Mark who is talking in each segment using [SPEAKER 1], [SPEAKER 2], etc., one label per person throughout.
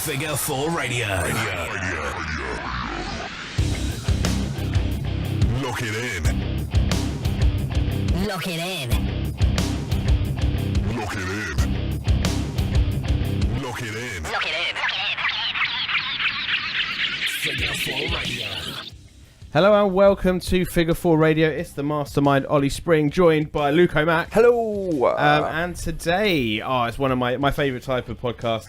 [SPEAKER 1] Figure 4 Radio.
[SPEAKER 2] Lock it in.
[SPEAKER 1] Lock it in.
[SPEAKER 2] Lock it in. Lock it in.
[SPEAKER 1] Lock it in. Figure 4 Radio.
[SPEAKER 3] Hello and welcome to Figure 4 Radio. It's the mastermind Olie Spring, joined by Luke-O-Mac.
[SPEAKER 4] Hello.
[SPEAKER 3] And today, it's one of my favourite type of podcast.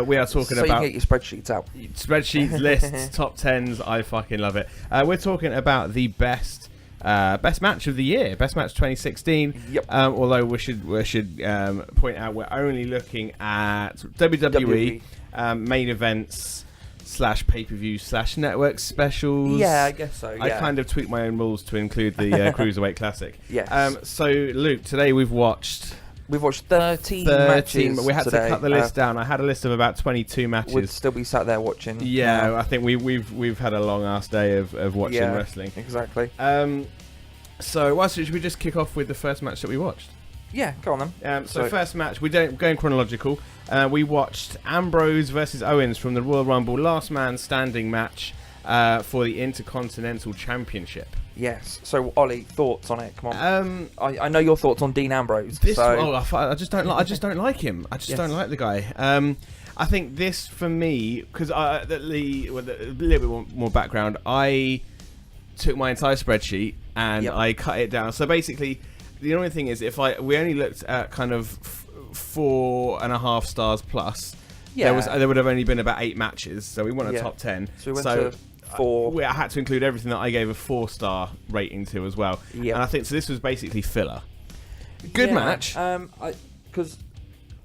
[SPEAKER 3] We are talking
[SPEAKER 4] so
[SPEAKER 3] about
[SPEAKER 4] you get your spreadsheets out.
[SPEAKER 3] Spreadsheets, lists, top tens. I fucking love it. We're talking about the best match of the year, best match 2016.
[SPEAKER 4] Yep.
[SPEAKER 3] Although we should point out we're only looking at WWE. Main events / pay-per-view / network specials.
[SPEAKER 4] Yeah, I guess so. Yeah.
[SPEAKER 3] I kind of tweaked my own rules to include the Cruiserweight Classic.
[SPEAKER 4] Yes.
[SPEAKER 3] So Luke, today we've watched
[SPEAKER 4] 13 matches.
[SPEAKER 3] But we had
[SPEAKER 4] today.
[SPEAKER 3] to cut the list down. I had a list of about 22 matches.
[SPEAKER 4] We'd still be sat there watching.
[SPEAKER 3] Yeah, I think we've had a long ass day of watching wrestling.
[SPEAKER 4] Exactly.
[SPEAKER 3] So should we just kick off with the first match that we watched?
[SPEAKER 4] Yeah, go on then.
[SPEAKER 3] So first match, we don't go in chronological. We watched Ambrose versus Owens from the Royal Rumble last man standing match for the Intercontinental Championship.
[SPEAKER 4] Yes. So Ollie, thoughts on it? Come on. I know your thoughts on Dean Ambrose.
[SPEAKER 3] I just don't like him. I just don't like the guy. I think this for me, because a little bit more background. I took my entire spreadsheet and I cut it down. So basically, the only thing is, we only looked at kind of 4.5 stars plus.
[SPEAKER 4] Yeah.
[SPEAKER 3] There would have only been about 8 matches, so we want a top 10.
[SPEAKER 4] So we went to 4.
[SPEAKER 3] I had to include everything that I gave a 4-star rating to as well.
[SPEAKER 4] Yep.
[SPEAKER 3] And I think so. This was basically filler. Good match.
[SPEAKER 4] Because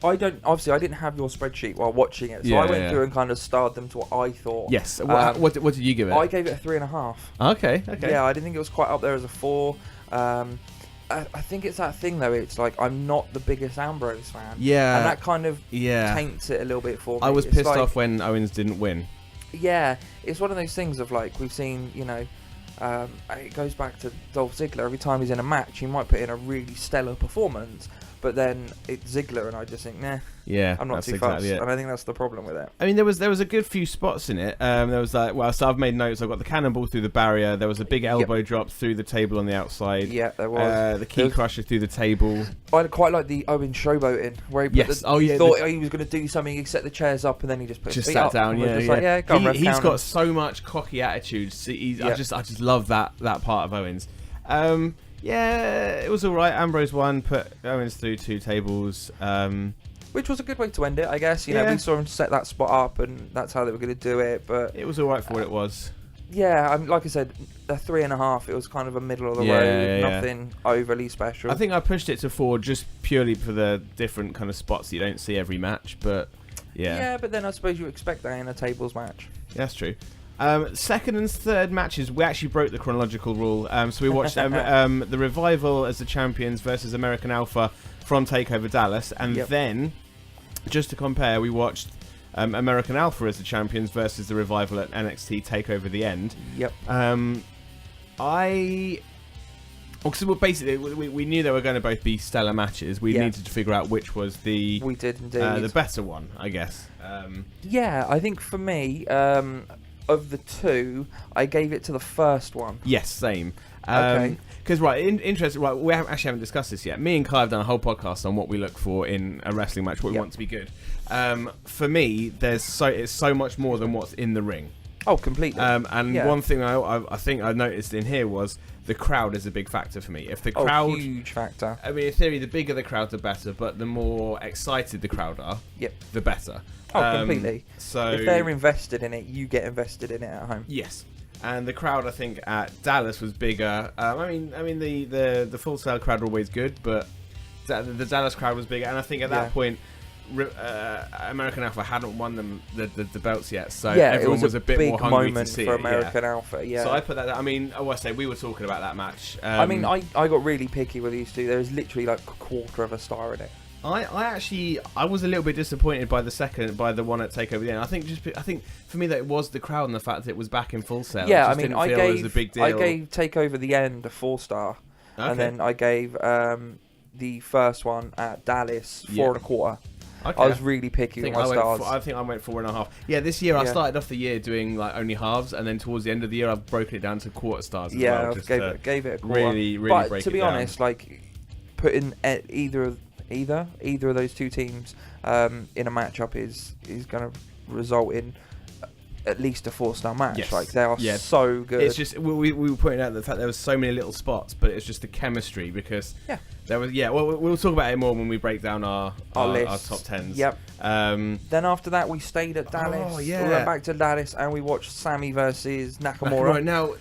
[SPEAKER 4] I didn't have your spreadsheet while watching it, so I went through and kind of starred them to what I thought.
[SPEAKER 3] Yes. What did you give it?
[SPEAKER 4] I gave it a 3.5.
[SPEAKER 3] Okay.
[SPEAKER 4] Yeah, I didn't think it was quite up there as a 4. I think it's that thing though. It's like I'm not the biggest Ambrose fan.
[SPEAKER 3] Yeah.
[SPEAKER 4] And that kind of taints it a little bit for me.
[SPEAKER 3] I was pissed off when Owens didn't win.
[SPEAKER 4] Yeah, it's one of those things of like we've seen, it goes back to Dolph Ziggler. Every time he's in a match, he might put in a really stellar performance, but then it's Ziggler, and I just think, nah.
[SPEAKER 3] Yeah,
[SPEAKER 4] I'm not too
[SPEAKER 3] exactly
[SPEAKER 4] fussed, and I think that's the problem with it.
[SPEAKER 3] I mean, there was a good few spots in it. There was so I've made notes. I've got the cannonball through the barrier. There was a big elbow drop through the table on the outside.
[SPEAKER 4] Yeah, there was.
[SPEAKER 3] The key crusher through the table.
[SPEAKER 4] I quite like the Owen showboating, where he thought he was going to do something. He set the chairs up, and then he just put his feet
[SPEAKER 3] sat
[SPEAKER 4] up
[SPEAKER 3] down. He's got so much cocky attitude. I just love that part of Owens. It was all right. Ambrose won, put Owens through 2 tables.
[SPEAKER 4] Which was a good way to end it, I guess. We saw him set that spot up, and that's how they were going to do it. But
[SPEAKER 3] it was all right for what it was.
[SPEAKER 4] Yeah, like I said, a 3.5. It was kind of a middle of the road, nothing overly special.
[SPEAKER 3] I think I pushed it to 4 just purely for the different kind of spots that you don't see every match. But
[SPEAKER 4] yeah, but then I suppose you expect that in a tables match.
[SPEAKER 3] That's true. Second and third matches, we actually broke the chronological rule. So we watched the Revival as the champions versus American Alpha from TakeOver Dallas, and then, just to compare, we watched American Alpha as the champions versus the Revival at NXT TakeOver The End.
[SPEAKER 4] Yep.
[SPEAKER 3] Basically, we knew they were going to both be stellar matches. We needed to figure out which was the better one, I guess.
[SPEAKER 4] I think for me, of the 2, I gave it to the first one.
[SPEAKER 3] Yes, same.
[SPEAKER 4] Okay.
[SPEAKER 3] Because we haven't discussed this yet. Me and Kai have done a whole podcast on what we look for in a wrestling match, what we want to be good. For me, it's so much more than what's in the ring.
[SPEAKER 4] Oh, completely.
[SPEAKER 3] One thing I think I noticed in here was the crowd is a big factor for me. If the crowd,
[SPEAKER 4] huge factor.
[SPEAKER 3] I mean, in theory, the bigger the crowd, the better. But the more excited the crowd are, the better.
[SPEAKER 4] Oh, completely.
[SPEAKER 3] So
[SPEAKER 4] if they're invested in it, you get invested in it at home.
[SPEAKER 3] Yes. And the crowd, I think, at Dallas was bigger. I mean, the Full Sail crowd were always good, but the Dallas crowd was bigger. And I think at that point, American Alpha hadn't won them the belts yet, so everyone was a bit more hungry to see
[SPEAKER 4] for
[SPEAKER 3] it.
[SPEAKER 4] American Alpha. Yeah.
[SPEAKER 3] So I put that. I mean, we were talking about that match.
[SPEAKER 4] I got really picky with these two. There was literally like a quarter of a star in it.
[SPEAKER 3] I was a little bit disappointed by the one at TakeOver the End. I think for me that it was the crowd and the fact that it was back in Full Sail.
[SPEAKER 4] Yeah,
[SPEAKER 3] I gave
[SPEAKER 4] TakeOver the End a 4-star, and then I gave the first one at Dallas 4.25.
[SPEAKER 3] Okay.
[SPEAKER 4] I was really picky with my stars.
[SPEAKER 3] I think I went 4.5. Yeah, this year I
[SPEAKER 4] Yeah.
[SPEAKER 3] started off the year doing like only halves, and then towards the end of the year I've broken it down to quarter stars. As
[SPEAKER 4] Yeah,
[SPEAKER 3] well,
[SPEAKER 4] I
[SPEAKER 3] just
[SPEAKER 4] gave it a quarter.
[SPEAKER 3] really
[SPEAKER 4] But
[SPEAKER 3] break
[SPEAKER 4] to
[SPEAKER 3] it
[SPEAKER 4] be
[SPEAKER 3] down.
[SPEAKER 4] honest, like putting either of those two teams in a matchup is going to result in at least a 4-star match.
[SPEAKER 3] Yes.
[SPEAKER 4] Like they are
[SPEAKER 3] Yeah.
[SPEAKER 4] so good.
[SPEAKER 3] It's just we were pointing out the fact there was so many little spots, but it's just the chemistry because there was Well, we'll talk about it more when we break down our top tens.
[SPEAKER 4] Yep.
[SPEAKER 3] Um,
[SPEAKER 4] Then after that, we stayed at Dallas.
[SPEAKER 3] Oh, yeah.
[SPEAKER 4] We went back to Dallas and we watched Sammy versus Nakamura.
[SPEAKER 3] Now,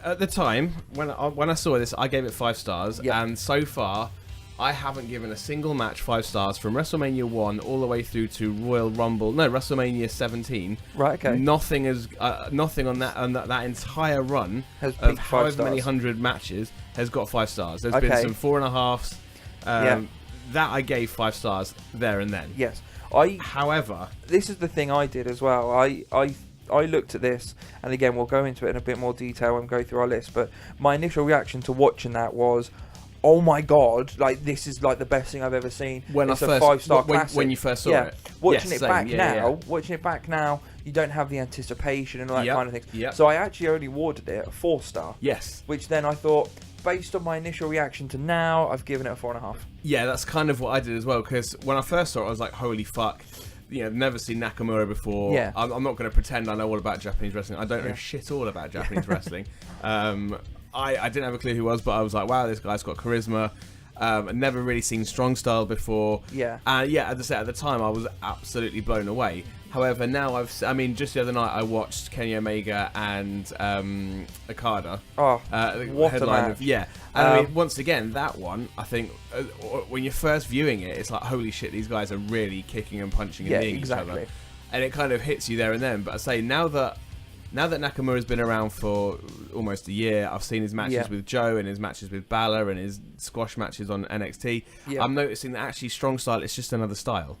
[SPEAKER 3] at the time when I saw this, I gave it 5 stars,
[SPEAKER 4] Yep.
[SPEAKER 3] and so far I haven't given a single match 5 stars from WrestleMania 1 all the way through to WrestleMania 17.
[SPEAKER 4] Right. Okay.
[SPEAKER 3] Nothing on that entire run
[SPEAKER 4] Has
[SPEAKER 3] of
[SPEAKER 4] peaked 5
[SPEAKER 3] however many
[SPEAKER 4] stars.
[SPEAKER 3] hundred matches has got 5 stars. There's
[SPEAKER 4] Okay.
[SPEAKER 3] been some 4.5s.
[SPEAKER 4] Yeah.
[SPEAKER 3] That I gave 5 stars there and then.
[SPEAKER 4] Yes.
[SPEAKER 3] However,
[SPEAKER 4] This is the thing I did as well. I looked at this, and again, we'll go into it in a bit more detail and go through our list. But my initial reaction to watching that was, "Oh my god! Like this is like the best thing I've ever seen." It's a 5-star classic.
[SPEAKER 3] when you first saw it.
[SPEAKER 4] Watching
[SPEAKER 3] Yes,
[SPEAKER 4] it
[SPEAKER 3] same.
[SPEAKER 4] back
[SPEAKER 3] Yeah,
[SPEAKER 4] now,
[SPEAKER 3] yeah.
[SPEAKER 4] watching it back now, you don't have the anticipation and all that
[SPEAKER 3] Yep,
[SPEAKER 4] kind of thing.
[SPEAKER 3] yep.
[SPEAKER 4] So I actually only awarded it a 4-star.
[SPEAKER 3] Yes.
[SPEAKER 4] Which then I thought, based on my initial reaction to now, I've given it a 4.5.
[SPEAKER 3] Yeah, that's kind of what I did as well, because when I first saw it, I was like, holy fuck. I've never seen Nakamura before.
[SPEAKER 4] Yeah.
[SPEAKER 3] I'm not going to pretend I know all about Japanese wrestling. I don't know
[SPEAKER 4] Yeah.
[SPEAKER 3] shit all about Japanese wrestling. I didn't have a clue who he was, but I was like, wow, this guy's got charisma. I'd never really seen strong style before.
[SPEAKER 4] Yeah.
[SPEAKER 3] As I said, at the time, I was absolutely blown away. However, now just the other night, I watched Kenny Omega and Okada.
[SPEAKER 4] Oh, what a
[SPEAKER 3] headline
[SPEAKER 4] match.
[SPEAKER 3] And once again, that one, I think, when you're first viewing it, it's like, holy shit, these guys are really kicking and punching and kneeing each other. And it kind of hits you there and then. But I say, now that Nakamura's been around for almost a year, I've seen his matches with Joe and his matches with Balor and his squash matches on NXT.
[SPEAKER 4] Yeah.
[SPEAKER 3] I'm noticing that actually strong style, it's just another style.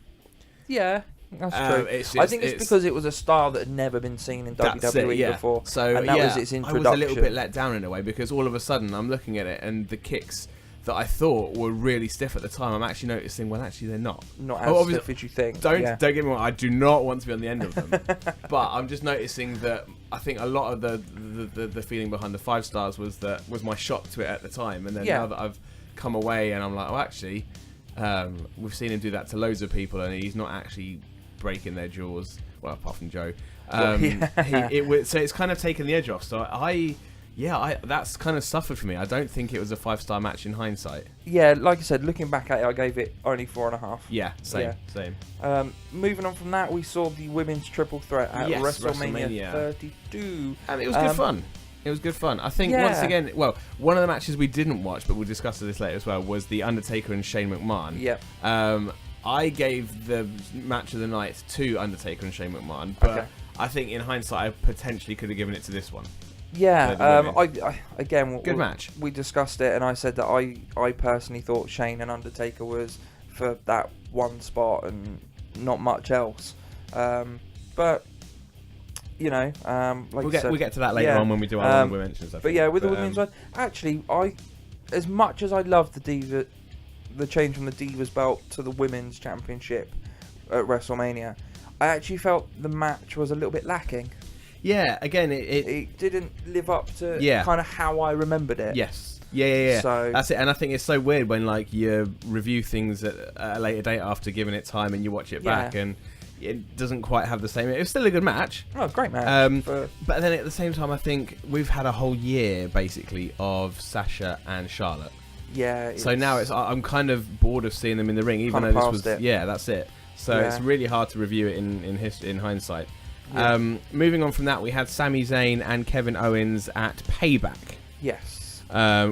[SPEAKER 4] Yeah. That's true. I think it's because it was a style that had never been seen in WWE before.
[SPEAKER 3] So
[SPEAKER 4] and that was its introduction.
[SPEAKER 3] I was a little bit let down in a way, because all of a sudden I'm looking at it and the kicks that I thought were really stiff at the time, I'm actually noticing, well, actually they're not.
[SPEAKER 4] Not as stiff as you think.
[SPEAKER 3] Don't get me wrong, I do not want to be on the end of them. But I'm just noticing that I think a lot of the feeling behind the 5 stars was my shock to it at the time. And then now that I've come away and I'm like, oh, actually, we've seen him do that to loads of people and he's not actually breaking their jaws, well, apart from Joe. So it's kind of taken the edge off. So that's kind of suffered for me. I don't think it was a 5-star match in hindsight.
[SPEAKER 4] Yeah, like I said, looking back at it, I gave it only 4.5.
[SPEAKER 3] Yeah, same.
[SPEAKER 4] Moving on from that, we saw the women's triple threat at WrestleMania 32.
[SPEAKER 3] And it was good fun. It was good fun. I think, once again, one of the matches we didn't watch, but we'll discuss this later as well, was the Undertaker and Shane McMahon.
[SPEAKER 4] Yep.
[SPEAKER 3] I gave the match of the night to Undertaker and Shane McMahon, but I think in hindsight I potentially could have given it to this one.
[SPEAKER 4] Yeah,
[SPEAKER 3] good match.
[SPEAKER 4] We discussed it, and I said that I personally thought Shane and Undertaker was for that one spot and not much else. But
[SPEAKER 3] We'll get to that later on when we do our honorable mentions.
[SPEAKER 4] But yeah, with the women's one, actually, as much as I love the change from the Divas belt to the women's championship at WrestleMania, I actually felt the match was a little bit lacking.
[SPEAKER 3] Yeah, again,
[SPEAKER 4] it didn't live up to kind of how I remembered it.
[SPEAKER 3] Yes. Yeah.
[SPEAKER 4] So
[SPEAKER 3] that's it. And I think it's so weird when you review things at a later date after giving it time and you watch it back and it doesn't quite have the same. It was still a good match.
[SPEAKER 4] Oh, great match.
[SPEAKER 3] But then at the same time, I think we've had a whole year basically of Sasha and Charlotte.
[SPEAKER 4] Yeah.
[SPEAKER 3] So now I'm kind of bored of seeing them in the ring, even though this was that's it. So it's really hard to review it in hindsight. Yeah. Moving on from that, we had Sami Zayn and Kevin Owens at Payback.
[SPEAKER 4] Yes.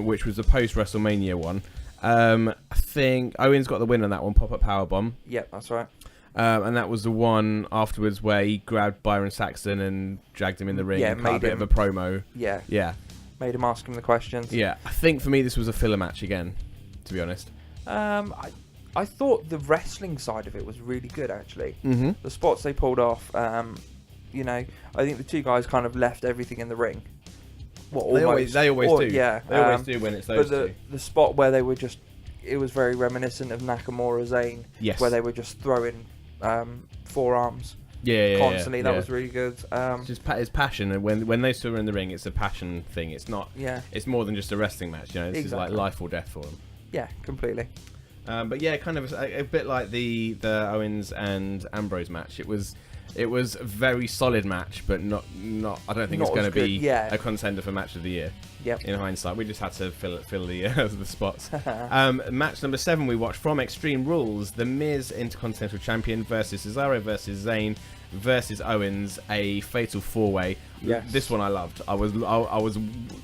[SPEAKER 3] Which was the post WrestleMania one. I think Owens got the win on that one, pop-up powerbomb.
[SPEAKER 4] Yep, that's right.
[SPEAKER 3] And that was the one afterwards where he grabbed Byron Saxton and dragged him in the ring and cut a bit of a promo.
[SPEAKER 4] Yeah. Made him ask him the questions.
[SPEAKER 3] Yeah, I think for me this was a filler match again, to be honest.
[SPEAKER 4] I thought the wrestling side of it was really good, actually.
[SPEAKER 3] Mm-hmm.
[SPEAKER 4] The spots they pulled off, I think the two guys kind of left everything in the ring.
[SPEAKER 3] They always do.
[SPEAKER 4] Yeah.
[SPEAKER 3] They always do when it's those two.
[SPEAKER 4] The spot where they were just it was very reminiscent of Nakamura Zayn,
[SPEAKER 3] Yes.
[SPEAKER 4] where they were just throwing forearms constantly. That was really good.
[SPEAKER 3] Just his passion, and when they still in the ring, it's a passion thing. It's not.
[SPEAKER 4] Yeah.
[SPEAKER 3] It's more than just a wrestling match. You know, this is like life or death for them.
[SPEAKER 4] Yeah, completely.
[SPEAKER 3] But yeah, kind of a bit like the Owens and Ambrose match. It was a very solid match, but not. I don't think it's going to be a contender for match of the year.
[SPEAKER 4] Yep.
[SPEAKER 3] In hindsight, we just had to fill the the spots. Match number 7 we watched from Extreme Rules: The Miz Intercontinental Champion versus Cesaro versus Zayn versus Owens, a fatal 4-way.
[SPEAKER 4] Yes.
[SPEAKER 3] This one I loved. I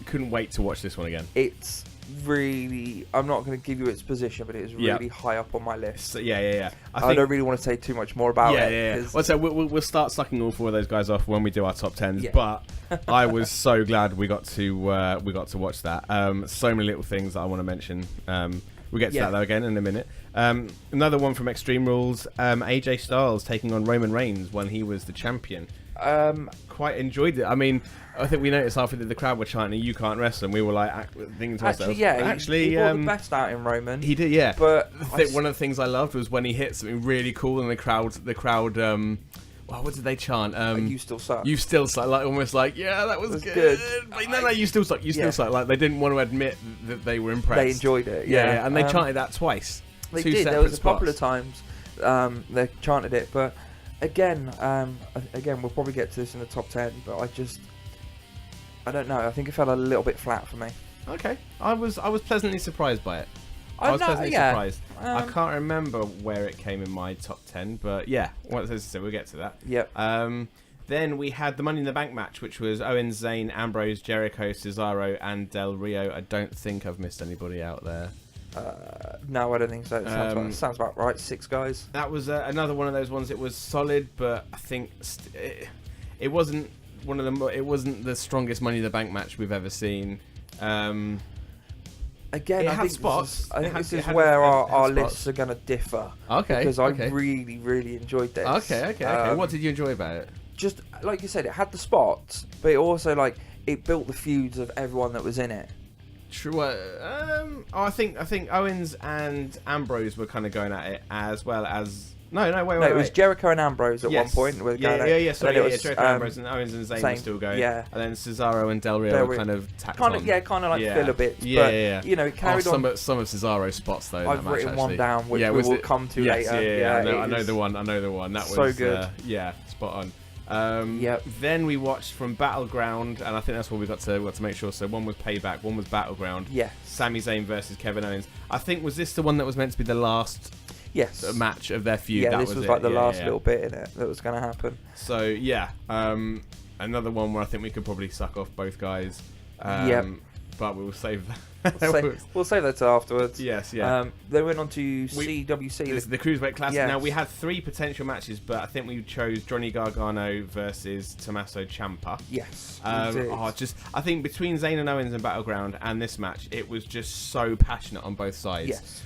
[SPEAKER 3] couldn't wait to watch this one again.
[SPEAKER 4] It's really, I'm not going to give you its position, but it is really high up on my list.
[SPEAKER 3] So, yeah.
[SPEAKER 4] I don't really want to say too much more about it.
[SPEAKER 3] Yeah. Well, so we'll start sucking all 4 of those guys off when we do our top 10s.
[SPEAKER 4] Yeah.
[SPEAKER 3] But I was so glad we got to watch that. So many little things that I want to mention. We'll get to that though again in a minute. Another one from Extreme Rules: AJ Styles taking on Roman Reigns when he was the champion. Quite enjoyed it. I mean, I think we noticed halfway through the crowd were chanting, "You can't wrestle," and we were like thinking to ourselves,
[SPEAKER 4] he brought the best out in Roman.
[SPEAKER 3] He did, yeah.
[SPEAKER 4] But
[SPEAKER 3] one of the things I loved was when he hit something really cool, and the crowd. What did they chant?
[SPEAKER 4] You still suck.
[SPEAKER 3] You still suck. Like almost like, yeah, that was good. But no, you still suck. You still suck. Like they didn't want to admit that they were impressed.
[SPEAKER 4] They enjoyed it.
[SPEAKER 3] Yeah. And they chanted that twice.
[SPEAKER 4] They
[SPEAKER 3] 2
[SPEAKER 4] did. There was a
[SPEAKER 3] spots.
[SPEAKER 4] couple of times they chanted it, but again, we'll probably get to this in the top 10. But I don't know. I think it fell a little bit flat for me.
[SPEAKER 3] Okay, I was pleasantly surprised by it. I was pleasantly surprised. I can't remember where it came in my top 10, but yeah, we'll get to that.
[SPEAKER 4] Yep.
[SPEAKER 3] Then we had the Money in the Bank match, which was Owens, Zayn, Ambrose, Jericho, Cesaro, and Del Rio. I don't think I've missed anybody out there.
[SPEAKER 4] No, I don't think so. It sounds about right. 6 guys.
[SPEAKER 3] That was another one of those ones. It was solid, but I think it wasn't one of the. It wasn't the strongest Money in the Bank match we've ever seen.
[SPEAKER 4] Again,
[SPEAKER 3] I think
[SPEAKER 4] this is where our lists are going to differ.
[SPEAKER 3] Okay.
[SPEAKER 4] Because I really, really enjoyed this.
[SPEAKER 3] Okay. What did you enjoy about it?
[SPEAKER 4] Just like you said, it had the spots, but it also it built the feuds of everyone that was in it.
[SPEAKER 3] True. I think Owens and Ambrose were kind of going at it as well as. No, wait.
[SPEAKER 4] It was Jericho and Ambrose at one point.
[SPEAKER 3] Sorry, Jericho, Ambrose, and Owens and Zayn were still going. Yeah. And then Cesaro and Del Rio were kind of tacked on.
[SPEAKER 4] Kind of like filler bits.
[SPEAKER 3] Yeah.
[SPEAKER 4] But, it carried on.
[SPEAKER 3] Some of Cesaro's spots though.
[SPEAKER 4] I've written one down, which we will come to later.
[SPEAKER 3] Yeah. I know the one. That was
[SPEAKER 4] so good.
[SPEAKER 3] Spot on. Then we watched from Battleground, and I think that's what we got to make sure. So one was Payback, one was Battleground.
[SPEAKER 4] Yeah.
[SPEAKER 3] Sami Zayn versus Kevin Owens. I think was this the one that was meant to be the last match of their feud?
[SPEAKER 4] Yeah, this was like the last little bit in it that was going to happen.
[SPEAKER 3] So another one where I think we could probably suck off both guys. But we'll save that.
[SPEAKER 4] We'll save that till afterwards.
[SPEAKER 3] Yes, yeah.
[SPEAKER 4] They went on to CWC.
[SPEAKER 3] The Cruiserweight Classic. Yes. Now, we had 3 potential matches, but I think we chose Johnny Gargano versus Tommaso Ciampa.
[SPEAKER 4] Yes,
[SPEAKER 3] I think between Zayn and Owens and Battleground and this match, it was just so passionate on both sides.
[SPEAKER 4] Yes.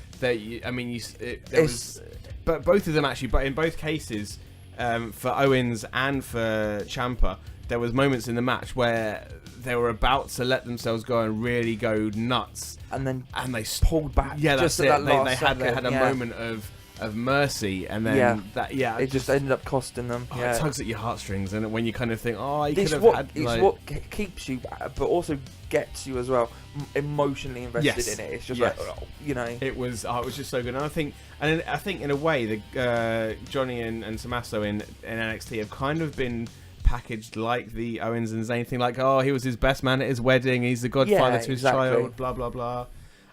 [SPEAKER 3] But both of them actually, but in both cases, for Owens and for Ciampa, there was moments in the match where they were about to let themselves go and really go nuts,
[SPEAKER 4] and
[SPEAKER 3] they
[SPEAKER 4] pulled back.
[SPEAKER 3] Yeah, that's it. They had a moment of mercy, and then it
[SPEAKER 4] just ended up costing them.
[SPEAKER 3] It tugs at your heartstrings, and when you kind of think,
[SPEAKER 4] it's what keeps you, but also gets you as well emotionally invested in it. It's just
[SPEAKER 3] it was just so good. And I think in a way, the Johnny and Tommaso in NXT have kind of been packaged like the Owens and Zayn thing, like, he was his best man at his wedding, he's the godfather to his child, blah blah blah.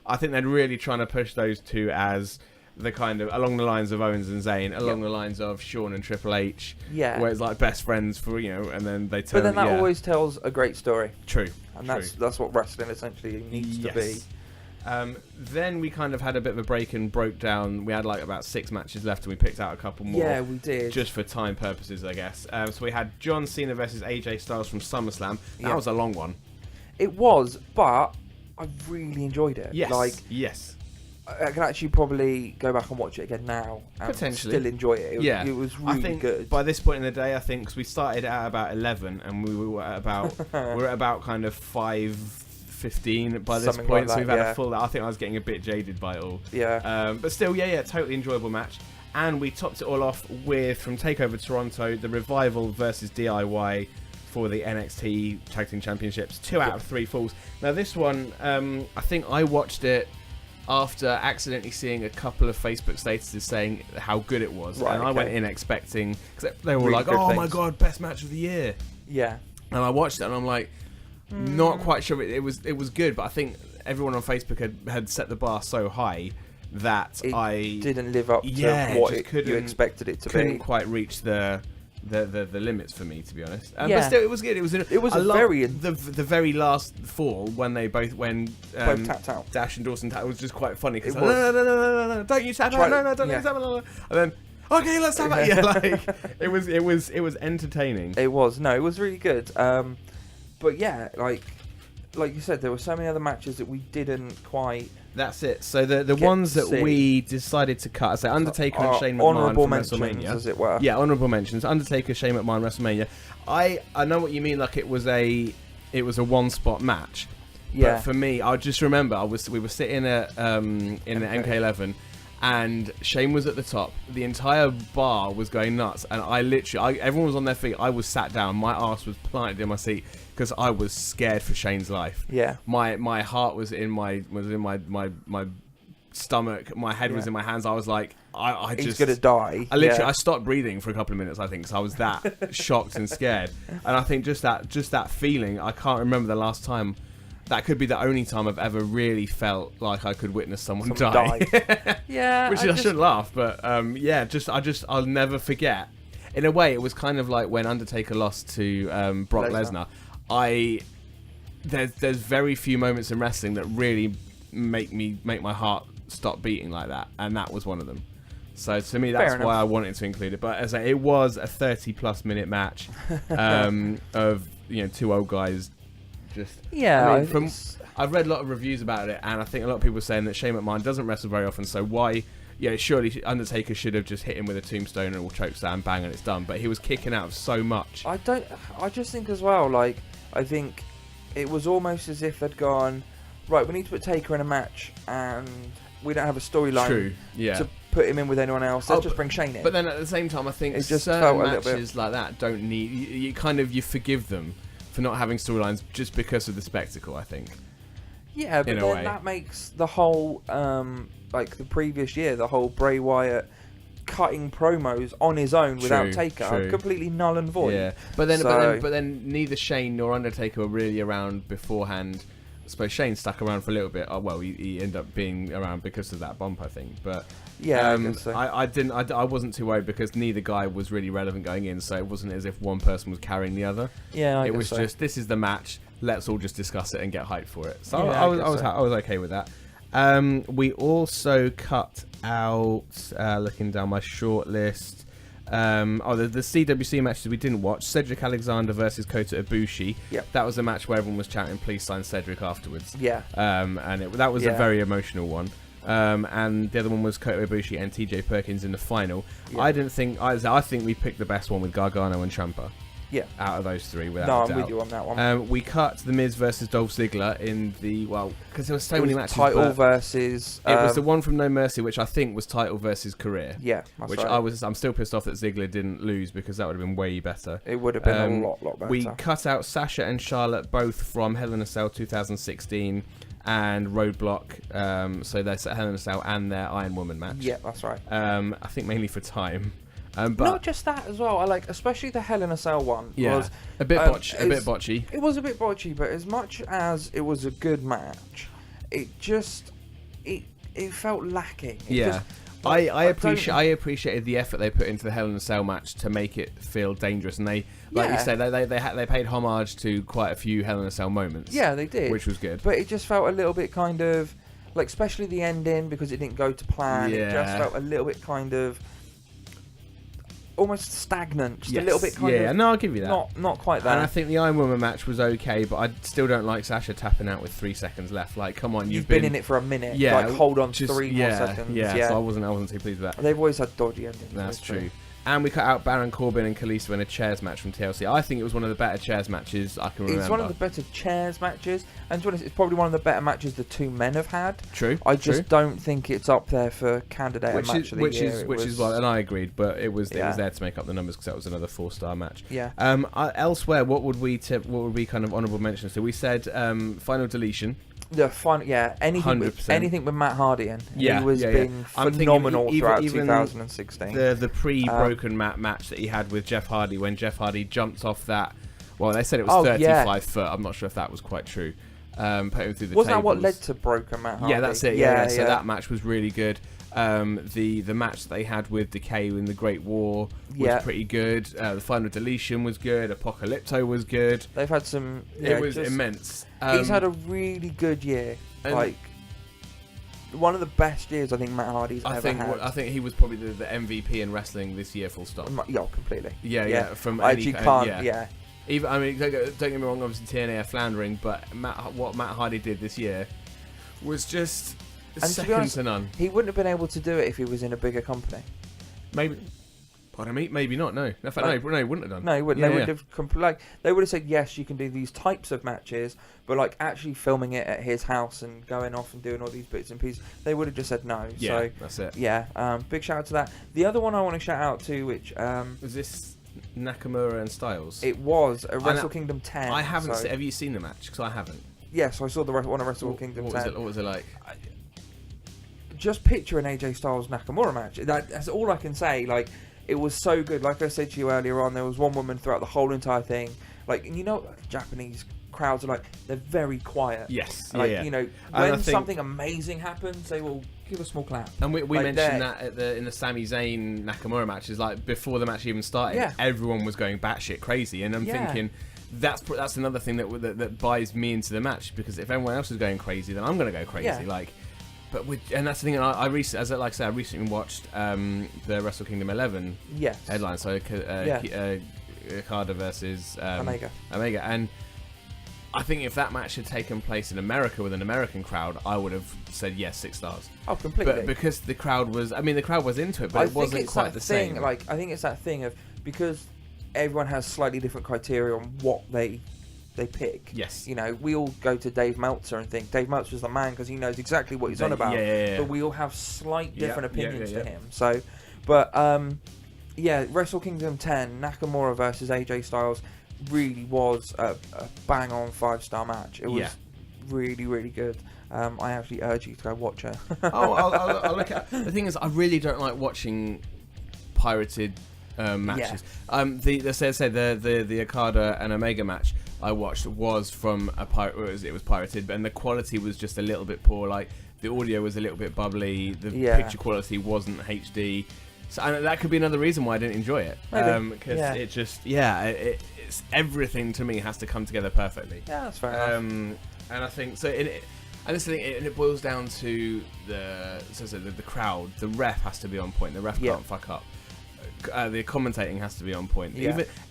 [SPEAKER 3] I think they're really trying to push those two as the kind of along the lines of Owens and Zayn, along the lines of Shawn and Triple H, where it's like best friends for and then they tell.
[SPEAKER 4] But then that always tells a great story.
[SPEAKER 3] True,
[SPEAKER 4] and that's what wrestling essentially needs to be.
[SPEAKER 3] Then we kind of had a bit of a break and broke down. We had like about 6 matches left, and we picked out a couple more.
[SPEAKER 4] Yeah, we did.
[SPEAKER 3] Just for time purposes, I guess. So we had John Cena versus AJ Styles from SummerSlam. That was a long one.
[SPEAKER 4] It was, but I really enjoyed it.
[SPEAKER 3] Yes.
[SPEAKER 4] I can actually probably go back and watch it again now and potentially still enjoy it. It was really
[SPEAKER 3] I think
[SPEAKER 4] good.
[SPEAKER 3] By this point in the day, I think, 'cause we started at about 11 and we were at about kind of 5:15 15 by this
[SPEAKER 4] Something
[SPEAKER 3] point,
[SPEAKER 4] like
[SPEAKER 3] so we've
[SPEAKER 4] that,
[SPEAKER 3] had
[SPEAKER 4] yeah.
[SPEAKER 3] a full. I think I was getting a bit jaded by it all.
[SPEAKER 4] Yeah.
[SPEAKER 3] But still, yeah, totally enjoyable match. And we topped it all off with, from TakeOver Toronto, the Revival versus DIY for the NXT Tag Team Championships. 2 out of 3 falls. Now this one, I think I watched it after accidentally seeing a couple of Facebook statuses saying how good it was.
[SPEAKER 4] Right,
[SPEAKER 3] and I
[SPEAKER 4] okay.
[SPEAKER 3] went in expecting, because they were
[SPEAKER 4] Really
[SPEAKER 3] like,
[SPEAKER 4] good
[SPEAKER 3] oh my
[SPEAKER 4] things.
[SPEAKER 3] god, best match of the year.
[SPEAKER 4] Yeah.
[SPEAKER 3] And I watched it and I'm like, not quite sure it was good, but I think everyone on Facebook had set the bar so high that
[SPEAKER 4] It didn't live up to what you expected it to be.
[SPEAKER 3] Couldn't quite reach the limits for me, to be honest.
[SPEAKER 4] Yeah.
[SPEAKER 3] But still, it was good. The very last fall when they both
[SPEAKER 4] tapped out.
[SPEAKER 3] Dash and Dawson tapped, was just quite funny because
[SPEAKER 4] It was.
[SPEAKER 3] No, don't you tap out, no, don't you tap out, and then okay, let's tap out. Yeah, like it was entertaining.
[SPEAKER 4] It was really good. But yeah, like you said, there were so many other matches that we didn't quite.
[SPEAKER 3] That's it. So the ones that we decided to cut, so Undertaker and Shane McMahon
[SPEAKER 4] honourable
[SPEAKER 3] from
[SPEAKER 4] mentions,
[SPEAKER 3] WrestleMania,
[SPEAKER 4] as it were.
[SPEAKER 3] Yeah, honourable mentions. Undertaker, Shane McMahon, WrestleMania. I know what you mean. Like it was a one spot match.
[SPEAKER 4] Yeah.
[SPEAKER 3] But for me, I just remember we were sitting at in the MK11, and Shane was at the top. The entire bar was going nuts, and everyone was on their feet. I was sat down. My ass was planted in my seat because I was scared for Shane's life.
[SPEAKER 4] Yeah.
[SPEAKER 3] My heart was in my stomach. My head was in my hands. I was like,
[SPEAKER 4] He's gonna die.
[SPEAKER 3] I stopped breathing for a couple of minutes. I think because I was that shocked and scared. And I think just that feeling. I can't remember the last time. That could be the only time I've ever really felt like I could witness someone die.
[SPEAKER 4] Yeah,
[SPEAKER 3] Which I shouldn't laugh, but I'll never forget. In a way, it was kind of like when Undertaker lost to Brock Lesnar. There's very few moments in wrestling that really make my heart stop beating like that, and that was one of them. So to me, that's why I wanted to include it. But as I say, it was a 30+ minute match of two old guys. I've read a lot of reviews about it, and I think a lot of people are saying that Shane McMahon doesn't wrestle very often, so why? Yeah, surely Undertaker should have just hit him with a tombstone and a chokeslam, bang, and it's done. But he was kicking out so much.
[SPEAKER 4] I just think as well, like, I think it was almost as if they'd gone, right, we need to put Taker in a match, and we don't have a storyline to put him in with anyone else. Let's just bring Shane in.
[SPEAKER 3] But then at the same time, I think
[SPEAKER 4] it just
[SPEAKER 3] certain matches like that don't need... You forgive them for not having storylines just because of the spectacle, I think.
[SPEAKER 4] Yeah, but then that makes the whole, like the previous year, the whole Bray Wyatt cutting promos on his own without Taker completely null and void.
[SPEAKER 3] Yeah, but then neither Shane nor Undertaker were really around beforehand. I suppose Shane stuck around for a little bit. Well, he ended up being around because of that bump, I think. But
[SPEAKER 4] yeah, I guess so.
[SPEAKER 3] I wasn't too worried because neither guy was really relevant going in, so it wasn't as if one person was carrying the other.
[SPEAKER 4] Yeah,
[SPEAKER 3] it was just, this is the match. Let's all just discuss it and get hyped for it. So
[SPEAKER 4] yeah,
[SPEAKER 3] I was okay with that. We also cut out, looking down my short list, the CWC matches we didn't watch. Cedric Alexander versus Kota Ibushi.
[SPEAKER 4] Yep.
[SPEAKER 3] That was a match where everyone was chanting, please sign Cedric afterwards.
[SPEAKER 4] Yeah.
[SPEAKER 3] And that was a very emotional one. And the other one was Kota Ibushi and TJ Perkins in the final.
[SPEAKER 4] Yeah.
[SPEAKER 3] I think we picked the best one with Gargano and Ciampa.
[SPEAKER 4] Yeah.
[SPEAKER 3] Out of those three, without a doubt.
[SPEAKER 4] I'm with you on that one.
[SPEAKER 3] We cut The Miz versus Dolph Ziggler in the, because there were so many matches.
[SPEAKER 4] Title versus...
[SPEAKER 3] it was the one from No Mercy, which I think was title versus career.
[SPEAKER 4] Yeah, that's right.
[SPEAKER 3] I'm still pissed off that Ziggler didn't lose, because that would have been way better.
[SPEAKER 4] It would have been a lot better.
[SPEAKER 3] We cut out Sasha and Charlotte both from Hell in a Cell 2016 and Roadblock. So that's Hell in a Cell and their Iron Woman match.
[SPEAKER 4] Yeah, that's right.
[SPEAKER 3] I think mainly for time. But
[SPEAKER 4] not just that as well. I like, especially the Hell in a Cell one.
[SPEAKER 3] Yeah,
[SPEAKER 4] was,
[SPEAKER 3] a bit botchy.
[SPEAKER 4] It was a bit botchy, but as much as it was a good match, it felt lacking.
[SPEAKER 3] I appreciated the effort they put into the Hell in a Cell match to make it feel dangerous, and you said, they paid homage to quite a few Hell in a Cell moments.
[SPEAKER 4] Yeah, they did,
[SPEAKER 3] which was good.
[SPEAKER 4] But it just felt a little bit kind of like, especially the ending, because it didn't go to plan. Yeah. It just felt a little bit kind of almost stagnant, just a little bit kind of...
[SPEAKER 3] Yeah, no, I'll give you that.
[SPEAKER 4] Not quite that.
[SPEAKER 3] And I think the Iron Woman match was okay, but I still don't like Sasha tapping out with 3 seconds left. Like, come on, you've
[SPEAKER 4] been in it for a minute. Yeah, like, hold on, just 3 more seconds.
[SPEAKER 3] Yeah, so I wasn't too pleased with that.
[SPEAKER 4] They've always had dodgy endings.
[SPEAKER 3] That's true. And we cut out Baron Corbin and Kalisto in a chairs match from TLC. I think it was one of the better chairs matches I can remember.
[SPEAKER 4] It's one of the better chairs matches, and to be honest, it's probably one of the better matches the two men have had.
[SPEAKER 3] True.
[SPEAKER 4] I just don't think it's up there for candidate and match of the year.
[SPEAKER 3] Which is well, and I agreed, but it was there to make up the numbers because that was another 4-star match.
[SPEAKER 4] Yeah.
[SPEAKER 3] Elsewhere, what would we kind of honourable mentions? So we said Final Deletion.
[SPEAKER 4] The fun, anything with Matt Hardy in. He was being phenomenal throughout 2016.
[SPEAKER 3] The pre-broken match that he had with Jeff Hardy when Jeff Hardy jumped off that. Well, they said it was 35 foot. I'm not sure if that was quite true. Put him through the
[SPEAKER 4] Wasn't
[SPEAKER 3] tables.
[SPEAKER 4] that what led to broken Matt Hardy?
[SPEAKER 3] Yeah, that's it. Yeah. So that match was really good. The match that they had with Decay in the Great War was pretty good. The Final Deletion was good. Apocalypto was good.
[SPEAKER 4] They've had some.
[SPEAKER 3] It was immense.
[SPEAKER 4] He's had a really good year. Like one of the best years I think Matt Hardy's ever had.
[SPEAKER 3] I think he was probably the MVP in wrestling this year. Full stop.
[SPEAKER 4] Yeah, completely.
[SPEAKER 3] Yeah. From
[SPEAKER 4] I actually can't. Yeah.
[SPEAKER 3] Even don't get me wrong. Obviously, TNA are floundering, but what Matt Hardy did this year was just. And to be honest,
[SPEAKER 4] he wouldn't have been able to do it if he was in a bigger company.
[SPEAKER 3] Maybe. Pardon me? Maybe not. No. In fact, no, he wouldn't have done.
[SPEAKER 4] No, he wouldn't. They would have they would have said yes, you can do these types of matches, but like actually filming it at his house and going off and doing all these bits and pieces, they would have just said no.
[SPEAKER 3] Yeah,
[SPEAKER 4] so
[SPEAKER 3] that's it.
[SPEAKER 4] Yeah. Big shout out to that. The other one I want to shout out to, which
[SPEAKER 3] was this Nakamura and Styles.
[SPEAKER 4] It was a Wrestle Kingdom 10.
[SPEAKER 3] I haven't. Have you seen the match? Because I haven't.
[SPEAKER 4] Yes, I saw the one of Wrestle Kingdom 10.
[SPEAKER 3] What was it like?
[SPEAKER 4] Just picture an AJ Styles Nakamura match. That's all I can say. Like, it was so good. Like I said to you earlier on, there was one woman throughout the whole entire thing. Like, and you know, Japanese crowds are like, they're very quiet.
[SPEAKER 3] Yes.
[SPEAKER 4] Like, you know, when something amazing happens, they will give a small clap.
[SPEAKER 3] And we mentioned that in the Sami Zayn Nakamura matches, like before the match even started, everyone was going batshit crazy, and I'm thinking. That's another thing that buys me into the match, because if everyone else is going crazy, then I'm going to go crazy.
[SPEAKER 4] Yeah.
[SPEAKER 3] Like, and that's the thing. I recently watched the Wrestle Kingdom 11 headline. So Okada versus
[SPEAKER 4] Omega,
[SPEAKER 3] and I think if that match had taken place in America with an American crowd, I would have said yes, 6 stars.
[SPEAKER 4] Oh, completely.
[SPEAKER 3] But because the crowd was into it, but it wasn't quite the same.
[SPEAKER 4] Like, I think it's that thing of, because everyone has slightly different criteria on what they pick.
[SPEAKER 3] Yes.
[SPEAKER 4] You know, we all go to Dave Meltzer and think Dave Meltzer's the man because he knows exactly what he's on about. But we all have slight different opinions to him. So, but Wrestle Kingdom 10, Nakamura versus AJ Styles really was a bang on 5-star match. It was really, really good. I actually urge you to go watch it.
[SPEAKER 3] I'll look at. The thing is, I really don't like watching pirated matches. The Okada and Omega match I watched was from it was pirated, and the quality was just a little bit poor. Like, the audio was a little bit bubbly, the picture quality wasn't HD, so and that could be another reason why I didn't enjoy it. Because it just it's everything to me has to come together perfectly.
[SPEAKER 4] Yeah, that's fair enough.
[SPEAKER 3] And I think so. And this thing, it boils down to the crowd. The ref has to be on point. The ref can't fuck up. The commentating has to be on point.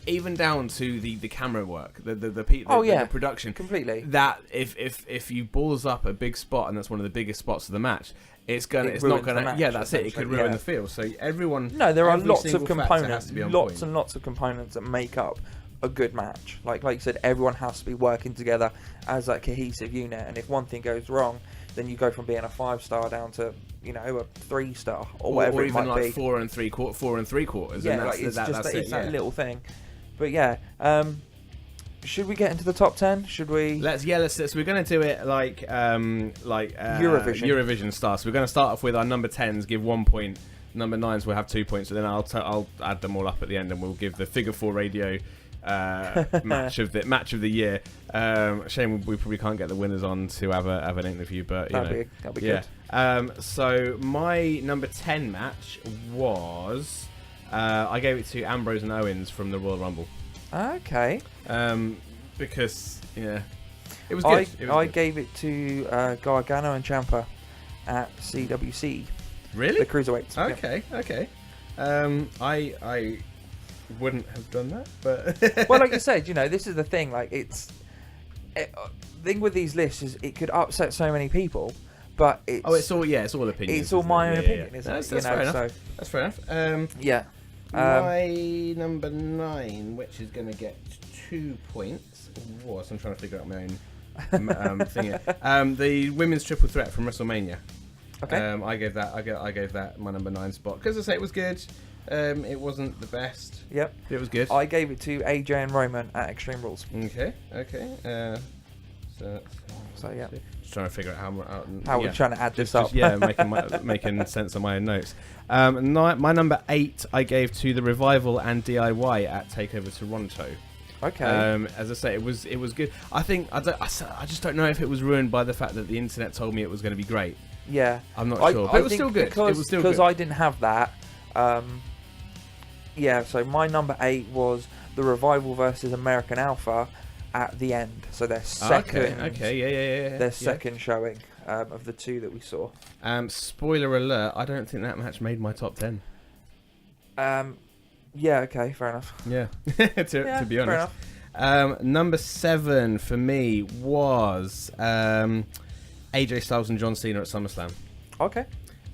[SPEAKER 3] Even down to the camera work, the production.
[SPEAKER 4] Completely.
[SPEAKER 3] That if you balls up a big spot, and that's one of the biggest spots of the match, it's not gonna. That's it. It could ruin the feel. So everyone.
[SPEAKER 4] No, there are lots of components, and lots of components that make up a good match. Like you said, everyone has to be working together as that cohesive unit. And if one thing goes wrong, then you go from being a 5-star down to, you know, a 3-star or whatever it might be.
[SPEAKER 3] Or even like 4 3/4.
[SPEAKER 4] Yeah, like it's that little thing. But should we get into the top 10? Should we?
[SPEAKER 3] Let's. So we're going to do it like Eurovision style. So we're going to start off with our number 10s, give 1 point. Number 9s will have 2 points. So then I'll add them all up at the end, and we'll give the Figure 4 Radio match of the year. Shame we probably can't get the winners on to have an interview, but
[SPEAKER 4] that'd be good.
[SPEAKER 3] So my number 10 match was I gave it to Ambrose and Owens from the Royal Rumble.
[SPEAKER 4] Okay.
[SPEAKER 3] Because it was good.
[SPEAKER 4] I gave it to Gargano and Ciampa at CWC.
[SPEAKER 3] Really?
[SPEAKER 4] The cruiserweights.
[SPEAKER 3] Okay. I wouldn't have done that, but
[SPEAKER 4] well, like you said, this is the thing. Like, thing with these lists is it could upset so many people, but it's
[SPEAKER 3] all opinion.
[SPEAKER 4] It's all my own opinion, isn't it?
[SPEAKER 3] That's fair enough. That's fair enough. My number 9, which is going to get 2 points, was I'm trying to figure out my own thing here. The women's triple threat from WrestleMania.
[SPEAKER 4] Okay.
[SPEAKER 3] I gave that my number 9 spot because I say it was good. It wasn't the best.
[SPEAKER 4] Yep.
[SPEAKER 3] It was good.
[SPEAKER 4] I gave it to AJ and Roman at Extreme Rules.
[SPEAKER 3] Okay. So
[SPEAKER 4] yeah.
[SPEAKER 3] Just trying to figure out
[SPEAKER 4] how we're trying to add this up.
[SPEAKER 3] Making sense of my own notes. My number 8 I gave to the Revival and DIY at Takeover Toronto.
[SPEAKER 4] Okay.
[SPEAKER 3] As I say, it was good. I just don't know if it was ruined by the fact that the internet told me it was going to be great.
[SPEAKER 4] Yeah.
[SPEAKER 3] I'm not sure, but it was still good.
[SPEAKER 4] Because I didn't have that. So my number 8 was the Revival versus American Alpha at the end. So their second.
[SPEAKER 3] Okay.
[SPEAKER 4] Their second showing of the 2 that we saw.
[SPEAKER 3] Spoiler alert! I don't think that match made my top 10.
[SPEAKER 4] Yeah. Okay. Fair enough.
[SPEAKER 3] Yeah. to be honest.
[SPEAKER 4] Fair enough.
[SPEAKER 3] Number 7 for me was AJ Styles and John Cena at SummerSlam.
[SPEAKER 4] Okay.